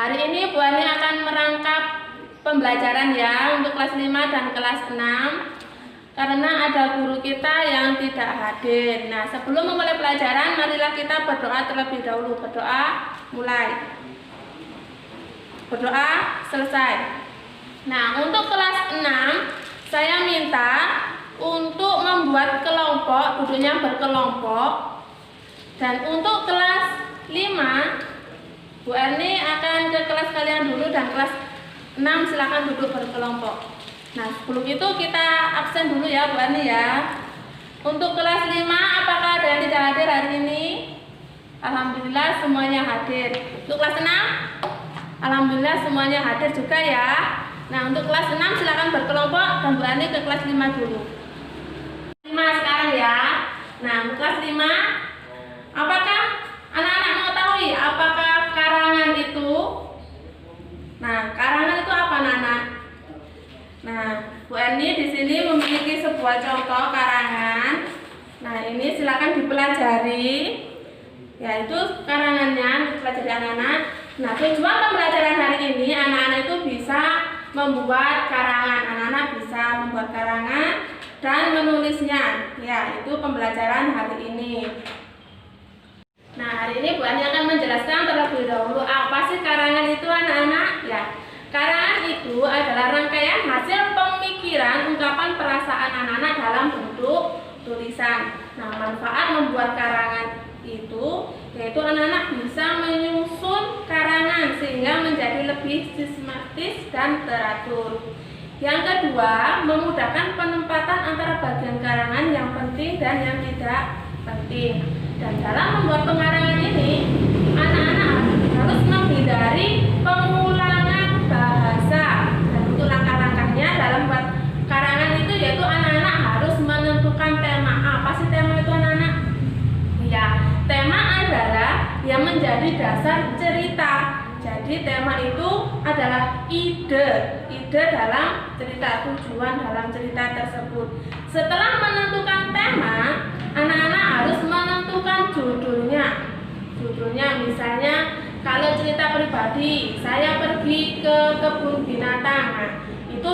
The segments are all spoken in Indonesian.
Hari ini Bu Ani akan merangkap pembelajaran ya untuk kelas 5 dan kelas 6 karena ada guru kita yang tidak hadir. Nah, sebelum memulai pelajaran, marilah kita berdoa terlebih dahulu. Berdoa mulai. Berdoa selesai. Nah, untuk kelas 6 saya minta untuk membuat kelompok, duduknya berkelompok. Dan untuk kelas 5 Bu Erni akan ke kelas kalian dulu, dan kelas 6 silakan duduk berkelompok. Nah, sebelum itu kita absen dulu ya Bu Erni ya. Untuk kelas 5 apakah ada yang tidak hadir hari ini? Alhamdulillah semuanya hadir. Untuk kelas 6? Alhamdulillah semuanya hadir juga ya. Nah, untuk kelas 6 silakan berkelompok dan Bu Erni ke kelas 5 dulu. 5 sekarang ya. Nah, untuk kelas 5 apakah anak-anak mengetahui apakah karangan itu? Nah, karangan itu apa, anak-anak? Nah, Bu Erni di sini memiliki sebuah contoh karangan. Nah, ini silakan dipelajari. Yaitu karangannya dipelajari anak-anak. Nah, tujuan pembelajaran hari ini anak-anak itu bisa membuat karangan. Anak-anak bisa membuat karangan dan menulisnya. Ya, itu pembelajaran hari ini. Nah, hari ini Bu Ani akan menjelaskan terlebih dahulu apa sih karangan itu, anak-anak. Ya, karangan itu adalah rangkaian hasil pemikiran, ungkapan perasaan anak-anak dalam bentuk tulisan. Nah, manfaat membuat karangan itu yaitu anak-anak bisa menyusun karangan sehingga menjadi lebih sistematis dan teratur. Yang kedua, memudahkan penempatan antara bagian karangan yang penting dan yang tidak penting. Dan dalam membuat pengarangan ini, anak-anak harus menghindari pengulangan bahasa. Dan untuk langkah-langkahnya dalam membuat karangan itu yaitu anak-anak harus menentukan tema. Apa sih tema itu, anak-anak? Ya, tema adalah yang menjadi dasar cerita. Jadi tema itu adalah ide dalam cerita, tujuan dalam cerita tersebut. Setelah menentukan tema, anak-anak harus menentukan judulnya. Judulnya misalnya kalau cerita pribadi, saya pergi ke kebun binatang. Nah, itu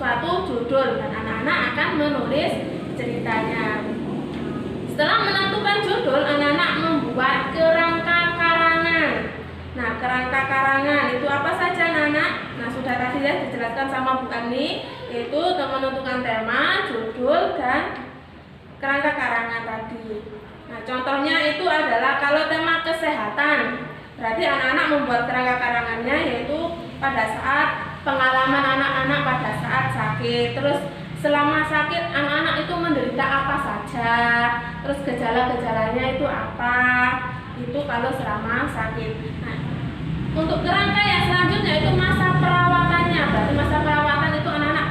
suatu judul dan anak-anak akan menulis ceritanya. Setelah menentukan judul, anak-anak membuat kerangka karangan. Nah, kerangka karangan itu apa saja, anak-anak? Nah, sudah tadi ya dijelaskan sama Bu Ani, yaitu menentukan tema, judul, dan kerangka karangan tadi. Nah, contohnya itu adalah kalau tema kesehatan, berarti anak-anak membuat kerangka karangannya yaitu pada saat pengalaman anak-anak pada saat sakit. Terus selama sakit anak-anak itu menderita apa saja, terus gejala-gejalanya itu apa, itu kalau selama sakit. Nah, untuk kerangka yang selanjutnya itu masa perawatannya, berarti masa perawatan itu anak-anak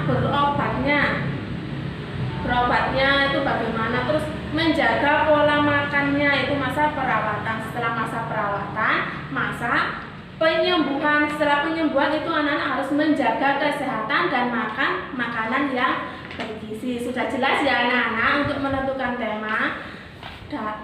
berobatnya itu bagaimana, terus menjaga pola makannya itu masa perawatan. Setelah masa perawatan, masa penyembuhan. Setelah penyembuhan itu anak-anak harus menjaga kesehatan dan makan makanan yang bergizi. Sudah jelas ya anak-anak untuk menentukan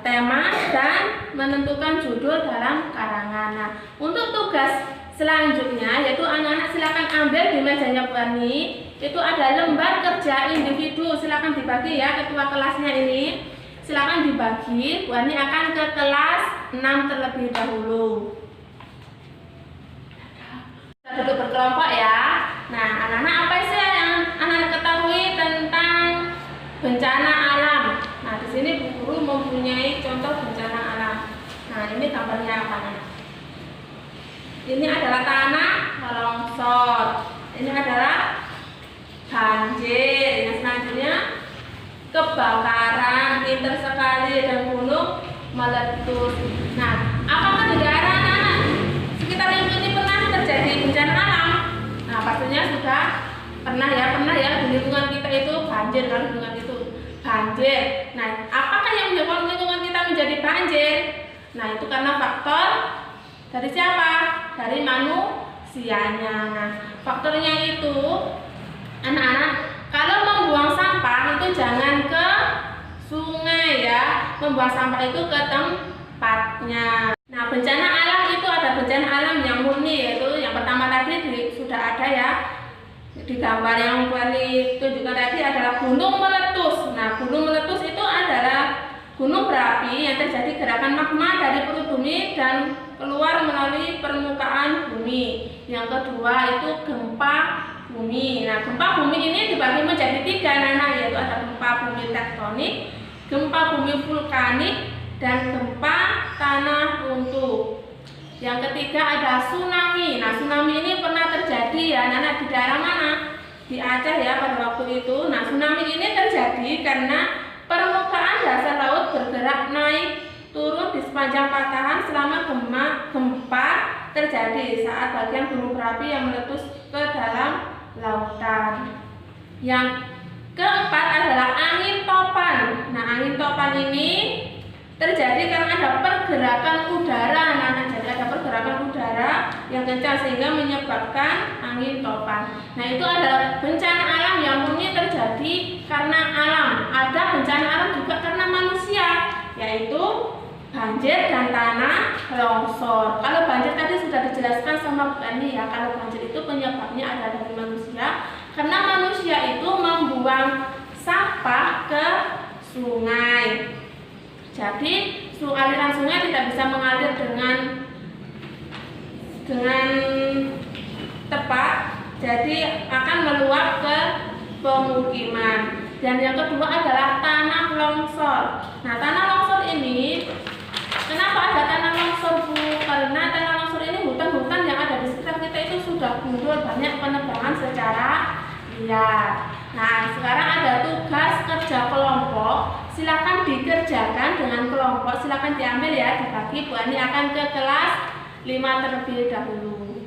tema dan menentukan judul dalam karangan. Nah, untuk tugas selanjutnya yaitu anak-anak silakan ambil di mejanya Bu Ani. Itu ada lembar kerja individu. Silakan dibagi ya, ketua kelasnya ini. Silakan dibagi. Bu Ani akan ke kelas 6 terlebih dahulu. Kita duduk berkelompok ya. Nah, anak-anak apa sih yang anak-anak ketahui tentang bencana alam? Nah, di sini Bu Guru mempunyai contoh bencana alam. Nah, ini gambarnya apa, anak? Ini adalah tanah longsor. Ini adalah banjir. Yang selanjutnya kebakaran, pinter sekali, dan gunung meletus. Nah, apakah di daerah anak-anak sekitar ini pernah terjadi bencana alam? Nah, pastinya sudah pernah ya di lingkungan kita itu banjir, kalau lingkungan itu banjir. Nah, apakah yang menyebabkan lingkungan kita menjadi banjir? Nah, itu karena faktor dari siapa? Dari manusianya. Nah, faktornya itu anak-anak kalau membuang sampah itu jangan ke sungai ya, membuang sampah itu ke tempatnya. Nah, bencana alam itu ada bencana alam yang murni yaitu di gambar yang Bu Erni tunjukkan tadi adalah gunung meletus. Nah, gunung meletus itu adalah gunung berapi yang terjadi gerakan magma dari perut bumi dan keluar melalui permukaan bumi. Yang kedua itu gempa bumi. Nah, gempa bumi ini dibagi menjadi 3, Nana, yaitu ada gempa bumi tektonik, gempa bumi vulkanik, dan gempa tanah runtuh. Yang ketiga ada tsunami. Nah, tsunami ini pernah terjadi ya, Nana, di daerah mana? Di Aceh ya pada waktu itu. Nah, tsunami ini terjadi karena permukaan dasar laut bergerak naik turun di sepanjang patahan selama gempa terjadi saat bagian gunung berapi yang meletus ke dalam lautan. Yang keempat adalah angin topan. Nah, angin topan ini terjadi karena ada pergerakan udara. Nah, jadi ada pergerakan udara yang kencang sehingga menyebabkan angin topan. Nah, itu adalah bencana alam yang murni terjadi karena alam. Ada bencana alam juga karena manusia, yaitu banjir dan tanah longsor. Kalau banjir tadi sudah dijelaskan sama Bu Erni ya, kalau banjir itu penyebabnya adalah dari manusia karena manusia itu membuang sampah ke sungai. Jadi aliran sungai tidak bisa mengalir dengan tepat, jadi akan meluap ke pemukiman. Dan yang kedua adalah tanah longsor. Nah, tanah longsor ini, kenapa ada tanah longsor, Bu? Karena tanah longsor ini hutan-hutan yang ada di sekitar kita itu sudah gundul, banyak penebangan secara liar. Nah, sekarang ada tugas kerja kelompok. Silakan dikerjakan dengan kelompok. Silakan diambil ya, dibagi. Bu Ani akan ke kelas 5 terlebih dahulu.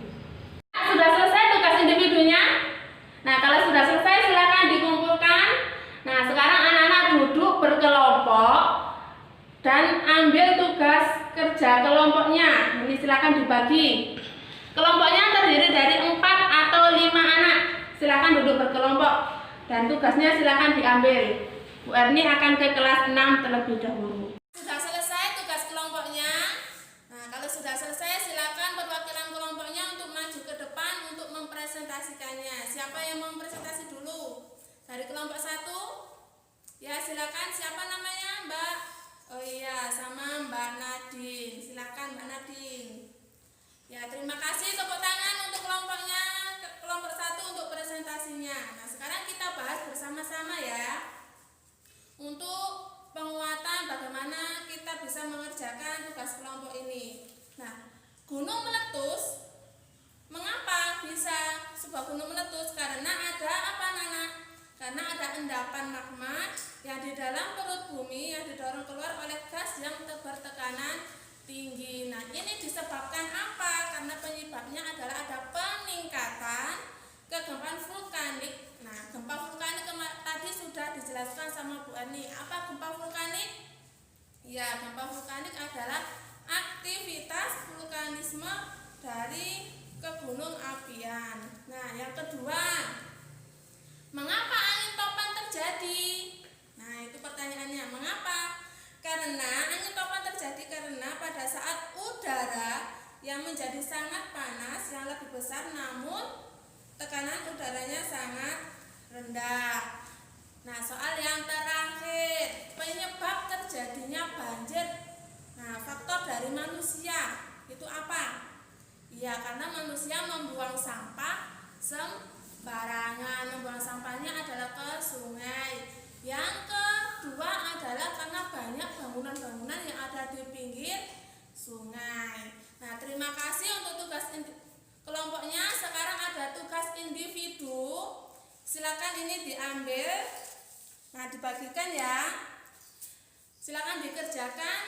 Sudah selesai tugas individunya? Nah, kalau sudah selesai silakan dikumpulkan. Nah, sekarang anak-anak duduk berkelompok dan ambil tugas kerja kelompoknya. Ini silakan dibagi. Kelompoknya terdiri dari 4 atau 5 anak. Silakan duduk berkelompok dan tugasnya silakan diambil. Bu Erni akan ke kelas 6 terlebih dahulu. Sudah selesai tugas kelompoknya? Nah, kalau sudah selesai silakan perwakilan kelompoknya untuk maju ke depan untuk mempresentasikannya. Siapa yang mempresentasi dulu? Dari kelompok 1? Ya, silakan. Siapa namanya, Mbak? Oh iya, sama Mbak Nadine. Silakan Mbak Nadine. Ya, terima kasih. Tepuk tangan untuk kelompoknya, kelompok 1 untuk presentasinya. Nah, sekarang kita bahas bersama-sama ya. Untuk penguatan bagaimana kita bisa mengerjakan tugas kelompok ini. Nah, gunung meletus, mengapa bisa sebuah gunung meletus? Karena ada apa, Nana? Karena ada endapan magma yang di dalam perut bumi yang didorong keluar oleh gas yang bertekanan tinggi. Nah, ini disebabkan apa? Karena penyebabnya adalah ada peningkatan kegempaan vulkanik. Nah, gempa vulkanik tadi sudah dijelaskan sama Bu Erni. Apa gempa vulkanik? Ya, gempa vulkanik adalah aktivitas vulkanisme dari kegunung apian. Nah, yang kedua, mengapa angin topan terjadi? Nah, itu pertanyaannya. Mengapa? Karena angin topan terjadi karena pada saat udara yang menjadi sangat panas yang lebih besar namun tekanan udaranya sangat rendah. Nah, soal yang terakhir, penyebab terjadinya banjir. Nah, faktor dari manusia itu apa? Ya, karena manusia membuang sampah sembarangan. Membuang sampahnya adalah ke sungai. Yang kedua adalah karena banyak bangunan-bangunan yang ada di pinggir sungai. Nah, terima kasih untuk tugas kelompoknya. Sekarang ada tugas individu. Silakan ini diambil. Nah, dibagikan ya. Silakan dikerjakan.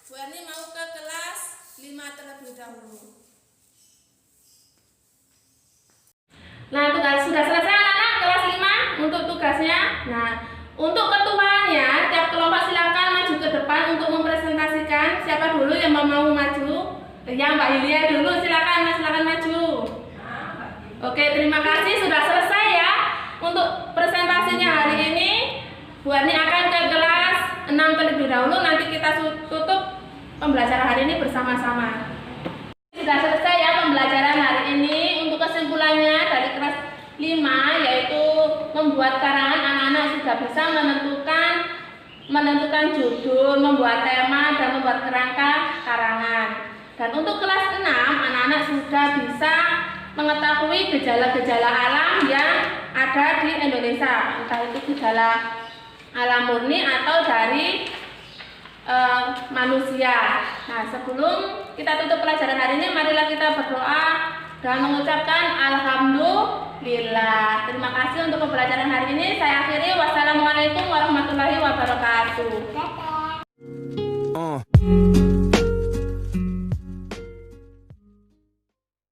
Bu Erni mau ke kelas 5 terlebih dahulu. Nah, tugas sudah selesai anak-anak kelas 5 untuk tugasnya. Nah, untuk ketuanya, tiap kelompok silakan maju ke depan untuk mempresentasikan. Siapa dulu yang mau maju? Ya, Mbak Yulia dulu, silakan maju. Oke, terima kasih sudah selesai ya. Untuk presentasinya hari ini, Bu Erni akan ke kelas 6 terlebih dahulu. Nanti kita tutup pembelajaran hari ini bersama-sama. Sudah selesai ya pembelajaran hari ini. Untuk kesimpulannya dari kelas 5 yaitu membuat karangan. Anak-anak sudah bisa menentukan judul, membuat tema, dan membuat kerangka karangan. Dan untuk kelas 6, anak-anak sudah bisa mengetahui gejala-gejala alam yang ada di Indonesia, entah itu gejala alam murni atau dari manusia. Nah, sebelum kita tutup pelajaran hari ini, marilah kita berdoa dan mengucapkan alhamdulillah. Terima kasih untuk pembelajaran hari ini. Saya akhiri. Wassalamualaikum warahmatullahi wabarakatuh.